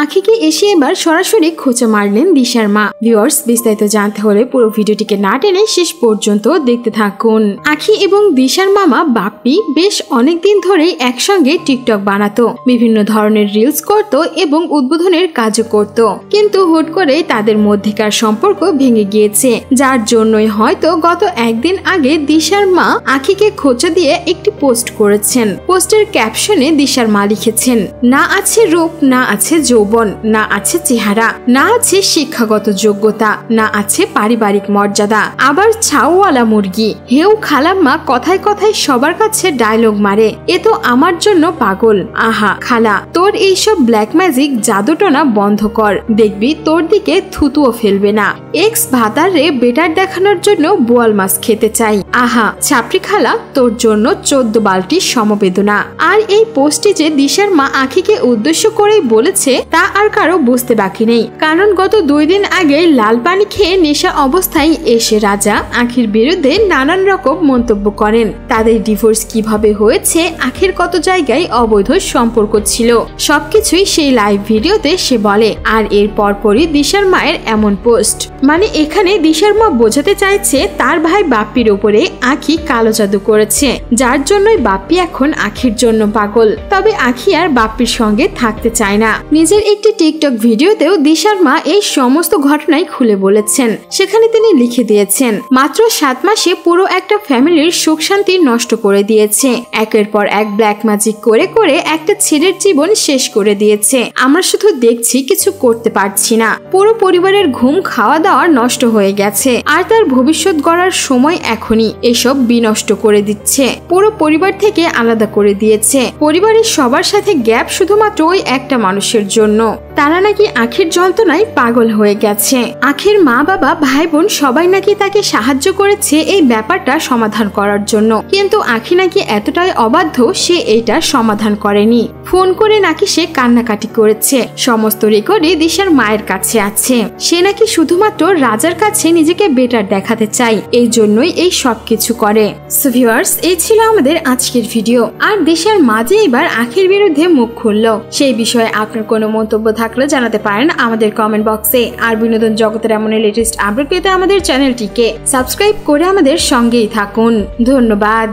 আখিকে এসে এবার সরাসরি খোঁচা মারলেন দিশার মা। ভিউয়ার্স, বিস্তারিত জানতে হলে পুরো ভিডিওটিকে না টেনে শেষ পর্যন্ত দেখতে থাকুন। আখি এবং দিশার মামা বাপ্পি বেশ অনেকদিন ধরেই একসঙ্গে টিকটক বানাতো, বিভিন্ন ধরনের রিলস করত এবং উদ্বোধনের কাজও করত, কিন্তু হুট করে তাদের মধ্যেকার সম্পর্ক ভেঙে গিয়েছে, যার জন্যই হয়তো গত একদিন আগে দিশার মা আখিকে খোঁচা দিয়ে একটি পোস্ট করেছেন। পোস্টের ক্যাপশনে দিশার মা লিখেছেন, না আছে রূপ, না আছে যৌবন, না আছে চেহারা, না আছে শিক্ষাগত যোগ্যতা, না আছে পারিবারিক মর্যাদা, আবার ছাউওয়ালা মুরগি। হেউ খালাম্মা কথায় কথায় সবার কাছে ডায়লগ মারে, এ তো আমার জন্য পাগল। আহা খালা, তোর এইসব ব্ল্যাক ম্যাজিক জাদুটনা বন্ধ কর, দেখবি তোর দিকে থুতুও ফেলবে না। এক্স ভাতারে বেটার দেখানোর জন্য বোয়াল মাছ খেতে চাই। আহা ছাপড়ি খালা, তোর জন্য 14 বালতি সমবেদনা। আর এই পোস্টে যে দিশার মা আখিকে উদ্দেশ্য করেই বলেছে তা আর কারো বুঝতে বাকি নেই, কারণ গত 2 দিন আগে লাল পানি খেয়ে নেশা অবস্থায় এসে রাজা আখির বিরুদ্ধে নানান রকম মন্তব্য করেন। তাদের ডিভোর্স কিভাবে হয়েছে, আখির কত জায়গায় অবৈধ সম্পর্ক ছিল, সবকিছুই সেই লাইভ ভিডিওতে সে বলে। আর এর পরপরই দিশার মায়ের এমন পোস্ট, মানে এখানে দিশার মা বোঝাতে চাইছে তার ভাই বাপ্পির উপরে আখি কালো জাদু করেছে, যার জন্যই বাপ্পি এখন আখির জন্য পাগল। তবে আখি আর বাপ্পির সঙ্গে থাকতে চায় না। নিজের একটি টিকটক ভিডিওতেও দিশার মা এই সমস্ত ঘটনাই খুলে বলেছেন। সেখানে তিনি লিখে দিয়েছেন, মাত্র 7 মাসে পুরো একটা ফ্যামিলির সুখ শান্তি নষ্ট করে দিয়েছে, একের পর এক ব্ল্যাক ম্যাজিক করে করে একটা ছেলের জীবন শেষ করে দিয়েছে। আমরা শুধু দেখছি, কিছু করতে পারছি না। পুরো পরিবারের ঘুম খাওয়া দাওয়া নষ্ট হয়ে গেছে, আর তার ভবিষ্যৎ গড়ার সময় এখনই এসব বিনষ্ট করে দিচ্ছে। পুরো পরিবার থেকে আলাদা করে দিয়েছে। পরিবারের সবার সাথে গ্যাপ শুধুমাত্র ওই একটা মানুষের জন্য। তারা নাকি আখির যন্ত্রণায় পাগল হয়ে গেছে। আখির মা বাবা ভাই বোন সবাই নাকি তাকে সাহায্য করেছে এই ব্যাপারটা সমাধান করার জন্য, কিন্তু আখি নাকি এতটাই অবাধ্য, সে এইটার সমাধান করেনি। ফোন করে নাকি সে কান্নাকাটি করেছে। সমস্ত রেকর্ডই দিশার মায়ের কাছে আছে। সে নাকি শুধুমাত্র রাজার কাছে নিজেকে বেটার দেখাতে চায়, এই জন্যই এই সবকিছু করে। সো ভিউয়ার্স, এই ছিল আমাদের আজকের ভিডিও। আর দিশার মা যে এবার আখির বিরুদ্ধে মুখ খুলল, সেই বিষয়ে আপনার কোনো মন্তব্য থাকলে জানাতে পারেন আমাদের কমেন্ট বক্সে। আর বিনোদন জগতের এমন লেটেস্ট আপডেট পেতে আমাদের চ্যানেলটিকে সাবস্ক্রাইব করে আমাদের সঙ্গেই থাকুন। ধন্যবাদ।